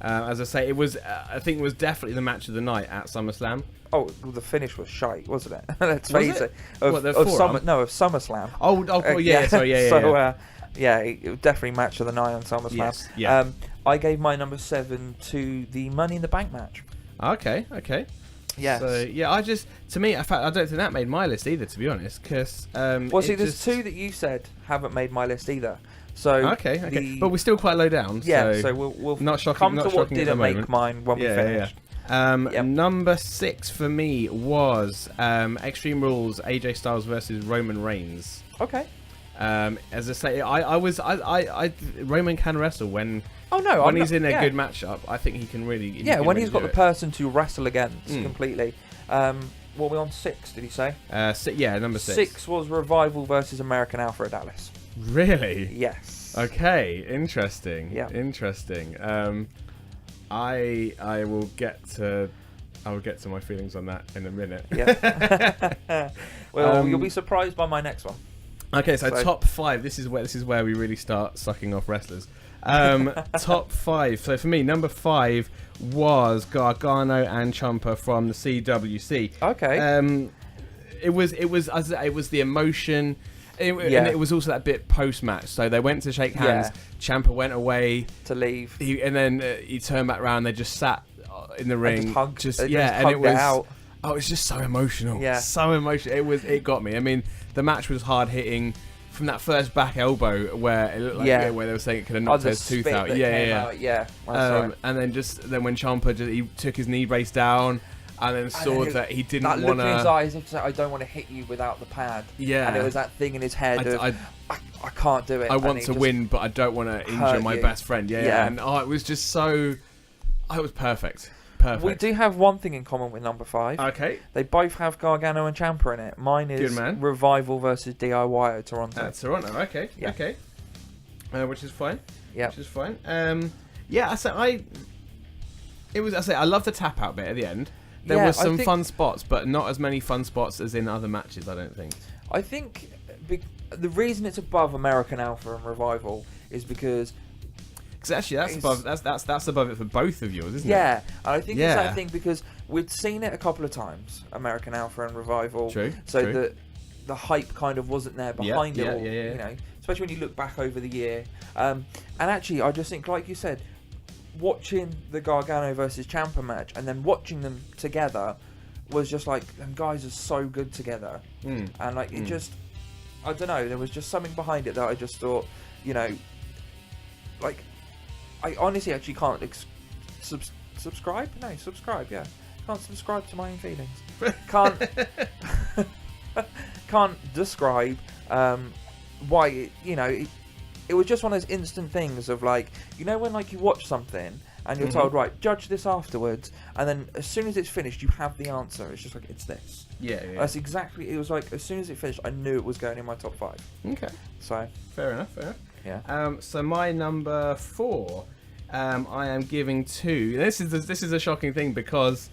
[SPEAKER 3] As I say, it was. I think it was definitely the match of the night at SummerSlam.
[SPEAKER 4] Oh, well, the finish was shite, wasn't it? Let's face it.
[SPEAKER 3] Of
[SPEAKER 4] SummerSlam.
[SPEAKER 3] Oh, yeah. Sorry, yeah.
[SPEAKER 4] So, it was definitely match of the night on SummerSlam.
[SPEAKER 3] Yes, yeah.
[SPEAKER 4] I gave my number 7 to the Money in the Bank match.
[SPEAKER 3] Okay.
[SPEAKER 4] Yes.
[SPEAKER 3] So to me, in fact, I don't think that made my list either, to be honest. Because
[SPEAKER 4] there's 2 that you said haven't made my list either. So
[SPEAKER 3] okay. But we're still quite low down.
[SPEAKER 4] Yeah. So we'll
[SPEAKER 3] not shocking,
[SPEAKER 4] come
[SPEAKER 3] not
[SPEAKER 4] to what
[SPEAKER 3] shocking
[SPEAKER 4] didn't make mine when we finished.
[SPEAKER 3] Number 6 for me was Extreme Rules AJ Styles versus Roman Reigns.
[SPEAKER 4] Okay.
[SPEAKER 3] As I say, Roman can wrestle when he's in a good matchup. I think he can really.
[SPEAKER 4] When he's got the person to wrestle against completely. What were we on 6? Did he say?
[SPEAKER 3] Number 6.
[SPEAKER 4] 6 was Revival versus American Alpha at Dallas.
[SPEAKER 3] Really?
[SPEAKER 4] Yes.
[SPEAKER 3] Okay. Interesting.
[SPEAKER 4] Yeah.
[SPEAKER 3] Interesting. I will get to my feelings on that in a minute.
[SPEAKER 4] Yeah. Well, you'll be surprised by my next one.
[SPEAKER 3] Okay, so top 5. This is where we really start sucking off wrestlers. Top 5. So for me, number 5 was Gargano and Ciampa from the CWC.
[SPEAKER 4] Okay.
[SPEAKER 3] It was the emotion. And it was also that bit post-match. So they went to shake hands. Yeah. Ciampa went away
[SPEAKER 4] to leave,
[SPEAKER 3] and then he turned back around. They just sat in the ring,
[SPEAKER 4] and hugged
[SPEAKER 3] and it was
[SPEAKER 4] out.
[SPEAKER 3] Oh, it's just so emotional.
[SPEAKER 4] Yeah,
[SPEAKER 3] so emotional. It got me. I mean, the match was hard hitting from that first back elbow where it looked like where they were saying it could have knocked his tooth out.
[SPEAKER 4] Yeah.
[SPEAKER 3] And then when Ciampa he took his knee brace down. And then saw that he didn't want to... That look
[SPEAKER 4] in his eyes, of I don't want to hit you without the pad.
[SPEAKER 3] Yeah.
[SPEAKER 4] And it was that thing in his head I can't do it.
[SPEAKER 3] I want to win, but I don't want to injure my best friend. Yeah. And it was just so... it was perfect.
[SPEAKER 4] We do have one thing in common with number 5.
[SPEAKER 3] Okay.
[SPEAKER 4] They both have Gargano and Ciampa in it. Mine is Revival versus DIY at Toronto.
[SPEAKER 3] Toronto, okay.
[SPEAKER 4] Yeah.
[SPEAKER 3] Okay. Which is fine.
[SPEAKER 4] Yeah.
[SPEAKER 3] Which is fine. I love the tap out bit at the end. There was some fun spots, but not as many fun spots as in other matches, I don't think.
[SPEAKER 4] I think the reason it's above American Alpha and Revival is because...
[SPEAKER 3] Because actually, that's above it for both of yours, isn't it?
[SPEAKER 4] Yeah, and I think it's that thing because we'd seen it a couple of times, American Alpha and Revival.
[SPEAKER 3] True.
[SPEAKER 4] So
[SPEAKER 3] true.
[SPEAKER 4] the hype kind of wasn't there behind it all, you know, especially when you look back over the year. And actually, I just think, like you said, watching the Gargano versus Ciampa match and then watching them together was just like, them guys are so good together. And like it just, I don't know, there was just something behind it that I just thought, you know, like I honestly actually can't subscribe. Can't subscribe to my own feelings. Can't describe why it was just one of those instant things of like, you know, when like you watch something and you're told, right, judge this afterwards, and then as soon as it's finished you have the answer. It's just like, it's this. That's exactly, it was like as soon as it finished I knew it was going in my top 5.
[SPEAKER 3] Okay,
[SPEAKER 4] so
[SPEAKER 3] fair enough.
[SPEAKER 4] Yeah.
[SPEAKER 3] So my number 4 I am giving to, this is a shocking thing because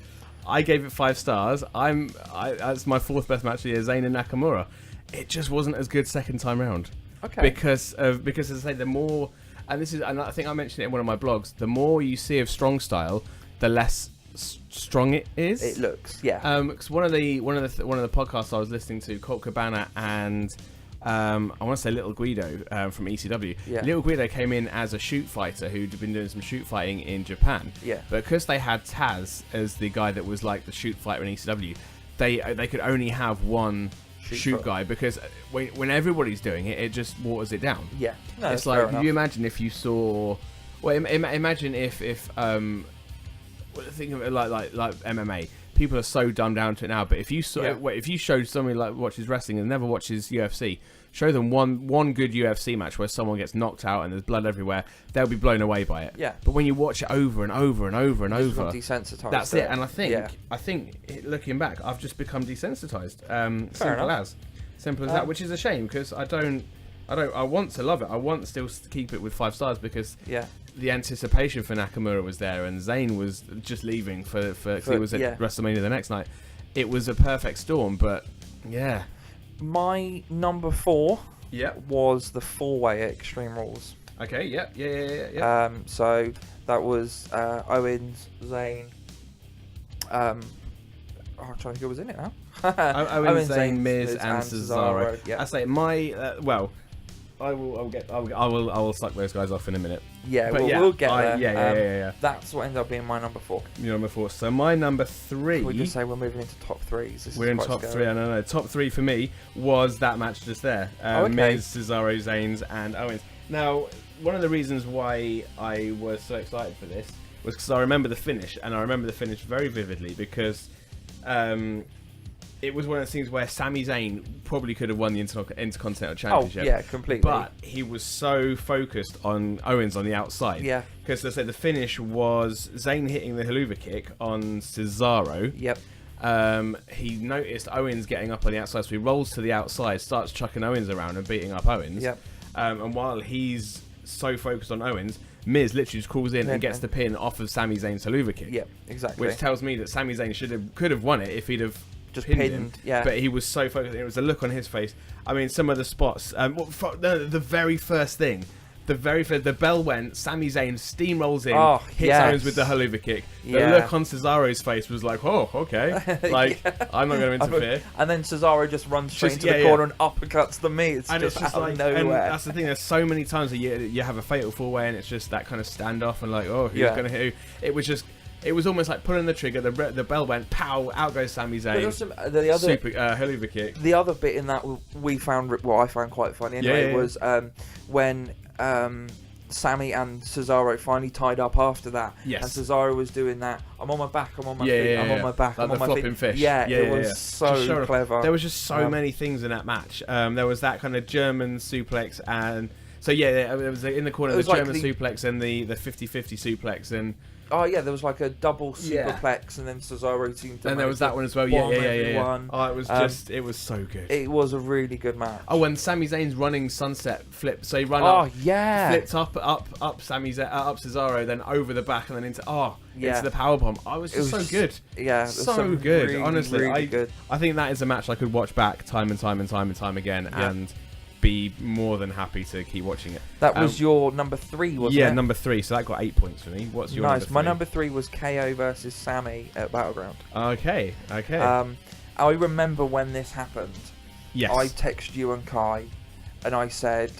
[SPEAKER 3] I gave it 5 stars. That's my 4th best match of the year, Zayn and Nakamura. It just wasn't as good second time round.
[SPEAKER 4] Okay.
[SPEAKER 3] Because as I say, the more, and I think I mentioned it in one of my blogs, the more you see of strong style, the less strong it is.
[SPEAKER 4] It looks, yeah.
[SPEAKER 3] Because one of the podcasts I was listening to, Colt Cabana and I want to say Little Guido from ECW.
[SPEAKER 4] Yeah.
[SPEAKER 3] Little Guido came in as a shoot fighter who'd been doing some shoot fighting in Japan.
[SPEAKER 4] Yeah.
[SPEAKER 3] But because they had Taz as the guy that was like the shoot fighter in ECW, they could only have one shoot guy, because when everybody's doing it, it just waters it down.
[SPEAKER 4] Yeah. No,
[SPEAKER 3] it's like, you imagine if you saw, imagine if think of it like MMA. People are so dumbed down to it now, but if you saw, if you showed somebody like watches wrestling and never watches UFC, show them one good UFC match where someone gets knocked out and there's blood everywhere, they'll be blown away by it.
[SPEAKER 4] Yeah.
[SPEAKER 3] But when you watch it over and over and over and over,
[SPEAKER 4] desensitized.
[SPEAKER 3] that's it. And I think looking back, I've just become desensitized. Simple as that, which is a shame, because I want to love it. I want to still keep it with 5 stars, because the anticipation for Nakamura was there, and Zayn was just leaving for he was at WrestleMania the next night. It was a perfect storm, but yeah.
[SPEAKER 4] My number 4 was the 4-way at Extreme Rules.
[SPEAKER 3] Okay, yeah.
[SPEAKER 4] So that was Owens, Zayn. I'm trying to think who was in it now.
[SPEAKER 3] Owens, Zayn, Miz, and Cesaro.
[SPEAKER 4] Yeah.
[SPEAKER 3] I say my I will suck those guys off in a minute.
[SPEAKER 4] Yeah, we'll get there.
[SPEAKER 3] Yeah.
[SPEAKER 4] That's what ended up being my number 4.
[SPEAKER 3] Your number 4. So my number 3.
[SPEAKER 4] We just say we're moving into top 3s.
[SPEAKER 3] We're in top 3. I don't know. Top 3 for me was that match just there. Miz, Cesaro, Zayn, and Owens. Now, one of the reasons why I was so excited for this was because I remember the finish, and I remember the finish very vividly, because it was one of the things where Sami Zayn probably could have won the Intercontinental Championship.
[SPEAKER 4] Oh, yeah, completely.
[SPEAKER 3] But he was so focused on Owens on the outside.
[SPEAKER 4] Yeah.
[SPEAKER 3] Because they said the finish was Zayn hitting the Helluva Kick on Cesaro.
[SPEAKER 4] Yep.
[SPEAKER 3] He noticed Owens getting up on the outside, so he rolls to the outside, starts chucking Owens around and beating up Owens.
[SPEAKER 4] Yep.
[SPEAKER 3] And while he's so focused on Owens, Miz literally just crawls in and gets the pin off of Sami Zayn's Helluva Kick.
[SPEAKER 4] Yep, exactly.
[SPEAKER 3] Which tells me that Sami Zayn could have won it if he'd have
[SPEAKER 4] just
[SPEAKER 3] pinned
[SPEAKER 4] him.
[SPEAKER 3] Yeah. But he was so focused. It was a look on his face. I mean, some of the spots. The very first thing. The bell went, Sami Zayn steamrolls in, hits Owens with the Helluva Kick. The look on Cesaro's face was like, oh, okay. Like, I'm not going to interfere.
[SPEAKER 4] And then Cesaro just runs straight into the corner and uppercuts the Miz.
[SPEAKER 3] And
[SPEAKER 4] just
[SPEAKER 3] it's just
[SPEAKER 4] out
[SPEAKER 3] like,
[SPEAKER 4] of nowhere.
[SPEAKER 3] and that's the thing, there's so many times that you have a fatal 4-way and it's just that kind of standoff and like, oh, who's going to hit who? It was almost like pulling the trigger, the bell went, pow, out goes Sami Zayn.
[SPEAKER 4] The other
[SPEAKER 3] super Helluva Kick.
[SPEAKER 4] The other bit in that I found quite funny anyway, was when Sami and Cesaro finally tied up after that.
[SPEAKER 3] Yes.
[SPEAKER 4] And Cesaro was doing that, I'm on my back, I'm on my feet, I'm on my back,
[SPEAKER 3] like
[SPEAKER 4] I'm on my
[SPEAKER 3] flopping
[SPEAKER 4] feet.
[SPEAKER 3] fish.
[SPEAKER 4] It was so clever.
[SPEAKER 3] There was just so many things in that match. There was that kind of German suplex, and so it was in the corner the German suplex and the 50-50 suplex, and
[SPEAKER 4] there was like a double superplex, and then Cesaro seemed to.
[SPEAKER 3] And there was that one as well. Yeah. Oh, it was it was so good.
[SPEAKER 4] It was a really good match.
[SPEAKER 3] Oh, and Sami Zayn's running sunset flip. So he ran flipped up Sami Zayn, up Cesaro, then over the back, and then into the powerbomb. It was so good.
[SPEAKER 4] Yeah,
[SPEAKER 3] so good.
[SPEAKER 4] Really,
[SPEAKER 3] honestly,
[SPEAKER 4] really good.
[SPEAKER 3] I think that is a match I could watch back time and time again, and be more than happy to keep watching it.
[SPEAKER 4] That was your number 3, wasn't it?
[SPEAKER 3] Yeah, number 3. So that got 8 points for me. What's your number 3?
[SPEAKER 4] My number 3 was KO versus Sami at Battleground.
[SPEAKER 3] Okay.
[SPEAKER 4] I remember when this happened.
[SPEAKER 3] Yes.
[SPEAKER 4] I texted you and Kai, and I said,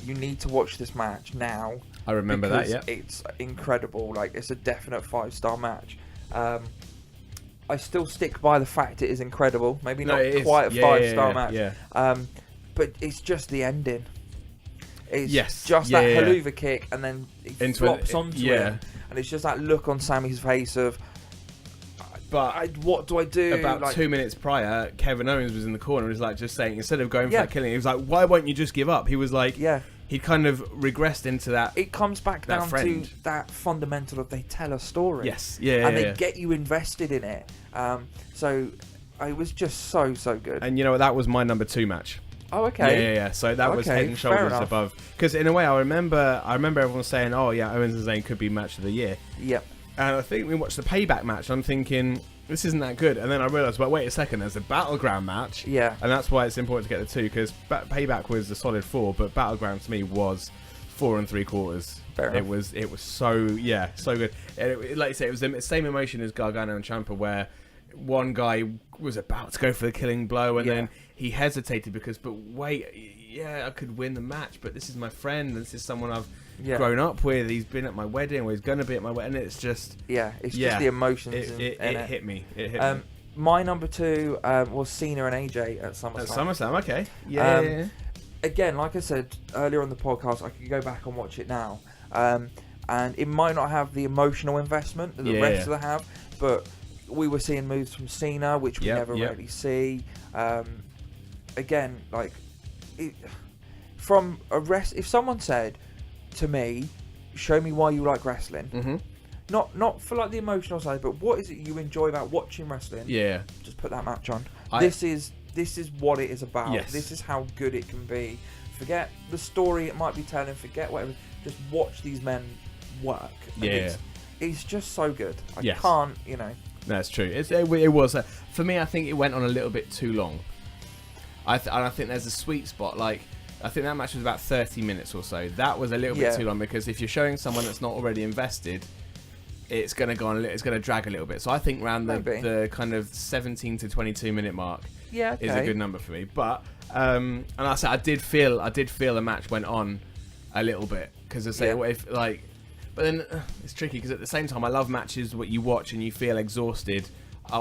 [SPEAKER 4] you need to watch this match now.
[SPEAKER 3] I remember that, yeah.
[SPEAKER 4] It's incredible. Like, it's a definite 5-star match. I still stick by the fact it is incredible. Maybe not quite a 5-star match.
[SPEAKER 3] Yeah.
[SPEAKER 4] But it's just the ending. It's
[SPEAKER 3] that
[SPEAKER 4] Helluva kick, and then it flops onto him, and it's just that look on Sami's face of, what do I do?
[SPEAKER 3] About 2 minutes prior, Kevin Owens was in the corner and was like just saying, instead of going for that killing, he was like, why won't you just give up? He was like, he kind of regressed into that.
[SPEAKER 4] It comes back down to that fundamental of they tell a story.
[SPEAKER 3] Yes.
[SPEAKER 4] And they get you invested in it. So it was just so good.
[SPEAKER 3] And you know what? That was my number 2 match.
[SPEAKER 4] Oh, okay.
[SPEAKER 3] Yeah. So that was head and shoulders above. Because in a way, I remember everyone saying, "Oh yeah, Owens and Zayn could be match of the year."
[SPEAKER 4] Yep.
[SPEAKER 3] And I think we watched the Payback match. I'm thinking this isn't that good. And then I realised, wait a second, there's a Battleground match.
[SPEAKER 4] Yeah.
[SPEAKER 3] And that's why it's important to get the 2, because Payback was a solid 4, but Battleground to me was 4 3/4.
[SPEAKER 4] Fair
[SPEAKER 3] It
[SPEAKER 4] enough.
[SPEAKER 3] was so good. Like you say, it was the same emotion as Gargano and Ciampa, where one guy was about to go for the killing blow, and then he hesitated but wait, I could win the match, but this is my friend, this is someone I've grown up with. He's been at my wedding, or he's going to be at my wedding. And it's just
[SPEAKER 4] it's just the emotions.
[SPEAKER 3] It hit me.
[SPEAKER 4] My number 2 was Cena and AJ at SummerSlam.
[SPEAKER 3] At SummerSlam, okay. Yeah.
[SPEAKER 4] Again, like I said earlier on the podcast, I could go back and watch it now. And it might not have the emotional investment that the rest of them have, but we were seeing moves from Cena, which we never really see. Again, like, from a if someone said to me, show me why you like wrestling, not for like the emotional side, but what is it you enjoy about watching wrestling? Yeah. Just put that match on. This is what it is about. Yes. This is how good it can be. Forget the story it might be telling, forget whatever. Just watch these men work. And it's just so good. I can't,
[SPEAKER 3] That's true. It was. For me, I think it went on a little bit too long. And I think there's a sweet spot. Like, I think that match was about 30 minutes or so. That was a little bit too long, because if you're showing someone that's not already invested, it's going to go on. It's going to drag a little bit. So I think around the kind of 17 to 22 minute mark is a good number for me. But and I said I did feel the match went on a little bit, because I say if like, but then it's tricky, because at the same time I love matches what you watch and you feel exhausted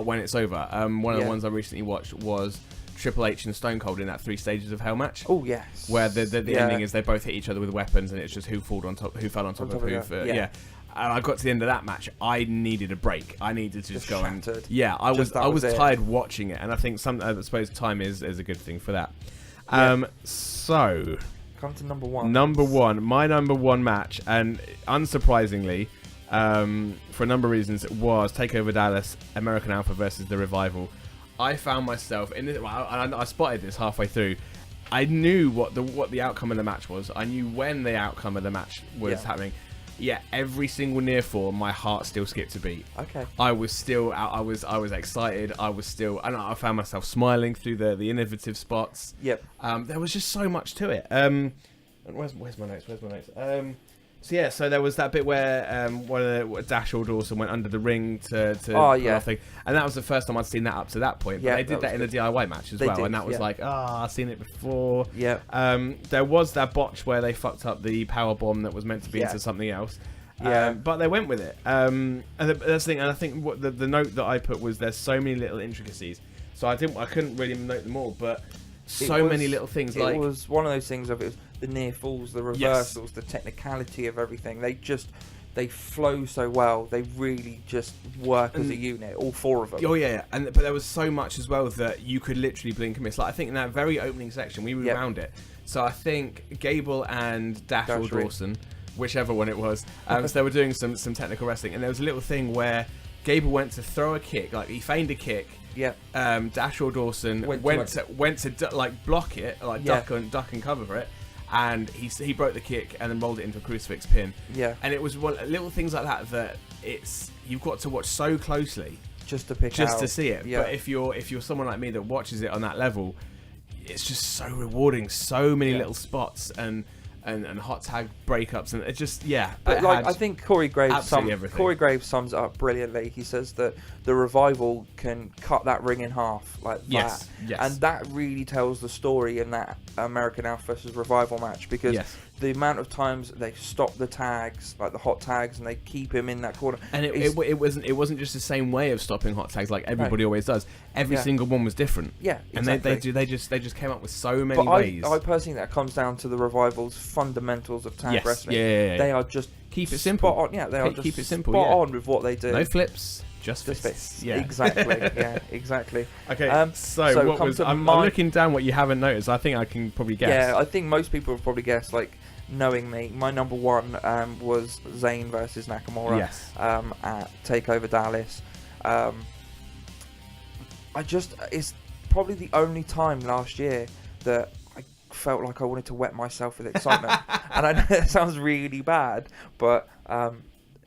[SPEAKER 3] when it's over. One of the ones I recently watched was Triple H and Stone Cold in that 3 stages of Hell match.
[SPEAKER 4] Oh yes,
[SPEAKER 3] where the ending is they both hit each other with weapons, and it's just who fell on top of who. And I got to the end of that match, I needed a break. I needed to just go
[SPEAKER 4] shattered.
[SPEAKER 3] I was tired watching it, and I think I suppose time is a good thing for that. So
[SPEAKER 4] come to number 1.
[SPEAKER 3] My number 1 match, and unsurprisingly, for a number of reasons, it was TakeOver Dallas, American Alpha versus The Revival. I found myself in this. I spotted this halfway through. I knew what the outcome of the match was. I knew when the outcome of the match was happening. Yeah, every single near fall, my heart still skipped a beat. Okay. I was still out. I was excited. And I found myself smiling through the innovative spots. Yep. There was just so much to it. Where's my notes? So there was that bit where Dash or Dawson went under the ring to thing, and that was the first time I'd seen that up to that point. But they did that in the DIY match as well, and that was I've seen it before. Yeah. There was that botch where they fucked up the power bomb that was meant to be into something else. Yeah. But they went with it. And that's the thing. And I think what the note that I put was there's so many little intricacies. So I couldn't really note them all, but many little things.
[SPEAKER 4] It was one of those things of it was the near falls, the reversals, the technicality of everything. They flow so well. They really just work as a unit, all 4 of them.
[SPEAKER 3] Oh yeah, but there was so much as well that you could literally blink and miss. Like I think in that very opening section, we rewound it. So I think Gable and Dash or Dawson, whichever one it was, so they were doing some technical wrestling, and there was a little thing where Gable went to throw a kick, like he feigned a kick. Yeah. Dash or Dawson went to like block it, like duck and cover for it, and he broke the kick and then rolled it into a crucifix pin. Yeah. And it was little things like that you've got to watch so closely
[SPEAKER 4] just to
[SPEAKER 3] see it. Yeah. But if you're someone like me that watches it on that level, it's just so rewarding. So many little spots and hot tag breakups, and it's just
[SPEAKER 4] But I think Corey Graves sums it up brilliantly. He says that the Revival can cut that ring in half like that, and that really tells the story in that American Alpha versus Revival match, because the amount of times they stop the tags, like the hot tags, and they keep him in that corner.
[SPEAKER 3] And it wasn't just the same way of stopping hot tags like everybody always does. Every single one was different. Yeah, exactly. And they just came up with so many ways.
[SPEAKER 4] I personally think that comes down to the Revival's fundamentals of tag wrestling. They are just
[SPEAKER 3] keep it simple.
[SPEAKER 4] Spot on. Yeah, they are just keep it simple. Spot on with what they do.
[SPEAKER 3] No flips. Just fists.
[SPEAKER 4] Yeah, exactly. Yeah, exactly.
[SPEAKER 3] Okay, so what was? I'm looking down what you haven't noticed. I think I can probably guess.
[SPEAKER 4] Yeah, I think most people have probably guessed. Like, knowing me, my number 1 was Zayn versus Nakamura. Yes. At TakeOver Dallas. It's probably the only time last year that I felt like I wanted to wet myself with excitement. And I know it sounds really bad, but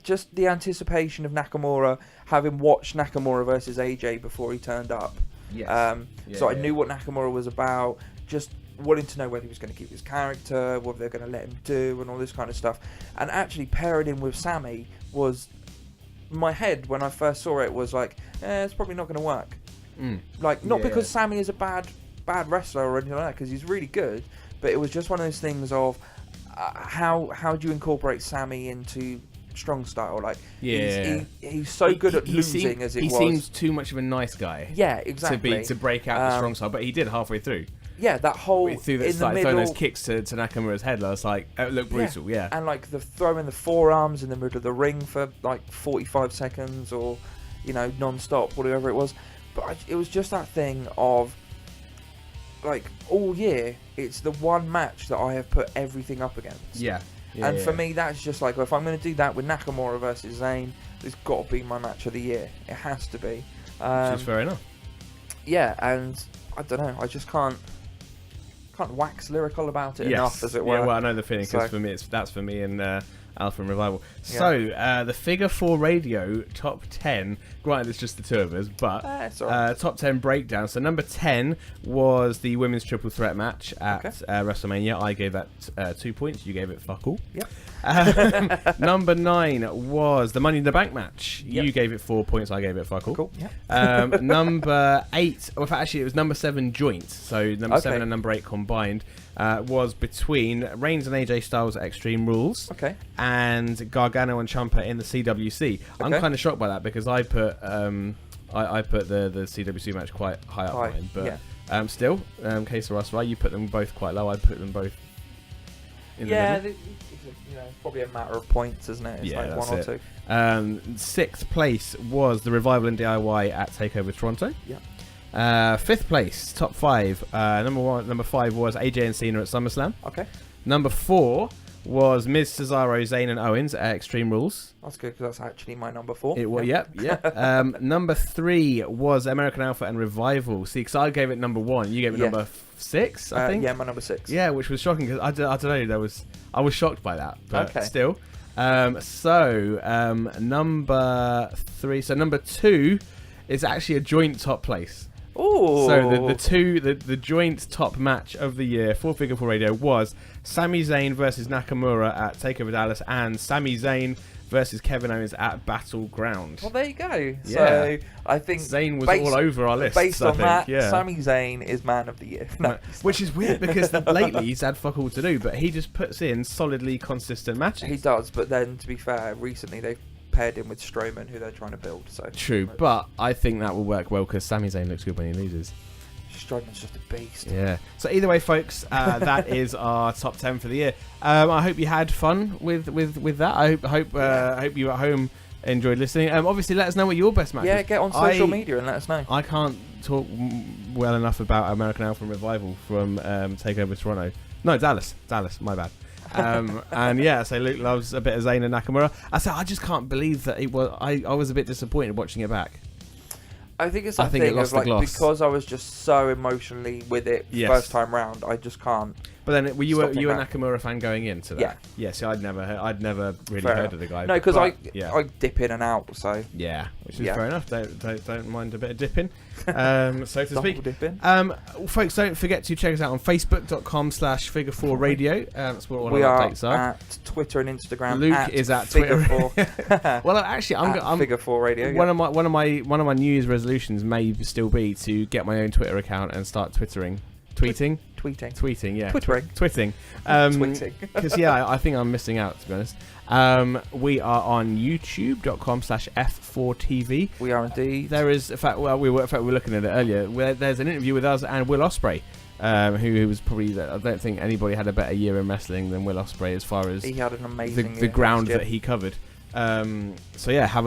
[SPEAKER 4] just the anticipation of Nakamura, having watched Nakamura versus AJ before he turned up. Yes. So I knew what Nakamura was about. Just wanting to know whether he was going to keep his character, what they're going to let him do, and all this kind of stuff. And actually pairing him with Sammy was, my head when I first saw it was like, it's probably not going to work. Like, not because Sammy is a bad wrestler or anything like that, because he's really good, but it was just one of those things of how do you incorporate Sammy into strong style? Like, he's so good at losing
[SPEAKER 3] he seems too much of a nice guy.
[SPEAKER 4] Yeah, exactly.
[SPEAKER 3] To break out the strong style, but he did halfway through.
[SPEAKER 4] Yeah, that whole
[SPEAKER 3] in the middle, throwing those kicks to Nakamura's head. I was like, it looked brutal. Yeah,
[SPEAKER 4] and like the throwing the forearms in the middle of the ring for like 45 seconds or non-stop, whatever it was. But it was just that thing of like all year, it's the one match that I have put everything up against. And for me, that's just like, if I'm going to do that with Nakamura versus Zayn, it's got to be my match of the year. It has to be.
[SPEAKER 3] Which is fair enough.
[SPEAKER 4] Yeah, and I don't know. I just can't wax lyrical about it enough, as it were.
[SPEAKER 3] Yeah, well, I know the feeling, because for me, that's for me and Alpha and Revival. So, the Figure 4 Radio top 10, granted it's just the two of us, but top 10 breakdown. So number 10 was the women's triple threat match at WrestleMania. I gave that 2 points. You gave it fuck all.
[SPEAKER 4] Yep.
[SPEAKER 3] Number 9 was the Money in the Bank match. Yep. You gave it 4 points. I gave it fuck all.
[SPEAKER 4] Cool. Yep.
[SPEAKER 3] Number 8, well, actually it was number 7 joint. So number 7 and number 8 combined. Was between Reigns and AJ Styles at Extreme Rules and Gargano and Ciampa in the CWC. I'm kind of shocked by that, because I put the CWC match quite high up mine, but still, case of us, right? You put them both quite low. I put them both in the middle.
[SPEAKER 4] It's probably a matter of points, isn't it? It's like one or two.
[SPEAKER 3] 6th place was the Revival and DIY at TakeOver Toronto.
[SPEAKER 4] Yeah.
[SPEAKER 3] 5th place, top 5. Number 5 was AJ and Cena at SummerSlam.
[SPEAKER 4] Okay.
[SPEAKER 3] Number 4 was Miz, Cesaro, Zayn and Owens at Extreme Rules.
[SPEAKER 4] That's good, because that's actually my number 4.
[SPEAKER 3] It was, yep. Number 3 was American Alpha and Revival. See, because I gave it number 1, you gave it number 6, I think.
[SPEAKER 4] Yeah, my number 6.
[SPEAKER 3] Yeah, which was shocking, because I don't know, I was shocked by that, but still. Number 3, so number 2 is actually a joint top place.
[SPEAKER 4] Ooh.
[SPEAKER 3] So the joint top match of the year for Figure 4 Radio was Sami Zayn versus Nakamura at TakeOver Dallas, and Sami Zayn versus Kevin Owens at Battleground.
[SPEAKER 4] Well, there you go.
[SPEAKER 3] Yeah.
[SPEAKER 4] So I think
[SPEAKER 3] Zayn was all over our list.
[SPEAKER 4] Based on that, Sami Zayn is man of the year. No,
[SPEAKER 3] which is weird, because lately he's had fuck all to do, but he just puts in solidly consistent matches.
[SPEAKER 4] He does, but then to be fair, recently they've paired him with Strowman, who they're trying to build. So
[SPEAKER 3] true, but I think that will work well, because Sami Zayn looks good when he loses.
[SPEAKER 4] Strowman's just a beast.
[SPEAKER 3] Yeah. So either way, folks, that is our top 10 for the year. I hope you had fun with that. I hope you at home enjoyed listening. Obviously, let us know what your best match is.
[SPEAKER 4] Yeah, get on social media and let us know.
[SPEAKER 3] I can't talk well enough about American Alpha and Revival from TakeOver Toronto. No, Dallas. My bad. So Luke loves a bit of Zayn and Nakamura. I just can't believe that it was. I was a bit disappointed watching it back.
[SPEAKER 4] I think it's that thing of like, because I was just so emotionally with it first time round, I just can't.
[SPEAKER 3] But then, were you a Nakamura fan going into that? Yeah. See, I'd never really heard of the guy.
[SPEAKER 4] No, because I dip in and out. So
[SPEAKER 3] yeah, which is fair enough. Don't mind a bit of dipping, so to speak.
[SPEAKER 4] Dipping.
[SPEAKER 3] Folks, don't forget to check us out on Facebook.com/Figure4Radio. That's where all
[SPEAKER 4] we
[SPEAKER 3] our updates are.
[SPEAKER 4] At Twitter and Instagram.
[SPEAKER 3] Luke is at Twitter.
[SPEAKER 4] Figure4.
[SPEAKER 3] Well, actually, I'm
[SPEAKER 4] Figure4 Radio.
[SPEAKER 3] One of my New Year's resolutions may still be to get my own Twitter account and start tweeting.
[SPEAKER 4] Tweeting, yeah.
[SPEAKER 3] Twitting. Because, I think I'm missing out, to be honest. We are on youtube.com/F4TV.
[SPEAKER 4] We are indeed.
[SPEAKER 3] There is, in fact, we were looking at it earlier, where there's an interview with us and Will Ospreay, who was probably, I don't think anybody had a better year in wrestling than Will Ospreay, as far as
[SPEAKER 4] he had an amazing
[SPEAKER 3] the ground that he covered. Have a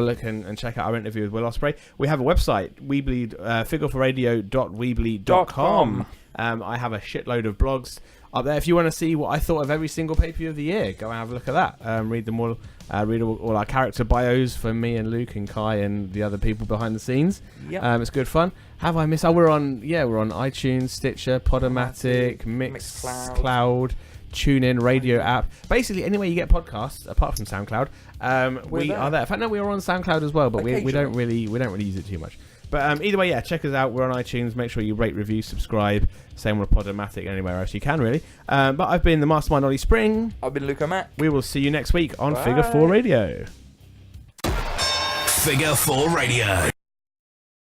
[SPEAKER 3] look and check out our interview with Will Ospreay. We have a website, figure4radio.weebly.com. I have a shitload of blogs up there. If you want to see what I thought of every single pay-per-view of the year, go and have a look at that. Read them all. Read all our character bios for me and Luke and Kai and the other people behind the scenes.
[SPEAKER 4] Yep.
[SPEAKER 3] It's good fun. Have I missed? We're on iTunes, Stitcher, Podomatic, Mixcloud, TuneIn, radio app. Basically, anywhere you get podcasts, apart from SoundCloud, we are there. In fact, no, we are on SoundCloud as well, but we don't really use it too much. But either way, yeah, check us out. We're on iTunes. Make sure you rate, review, subscribe. Same with Podomatic, anywhere else you can, really. But I've been the Mastermind Olie Spring.
[SPEAKER 4] I've been Luke-O-Mac.
[SPEAKER 3] We will see you next week on
[SPEAKER 4] Bye.
[SPEAKER 3] Figure 4 Radio.
[SPEAKER 1] Figure 4 Radio.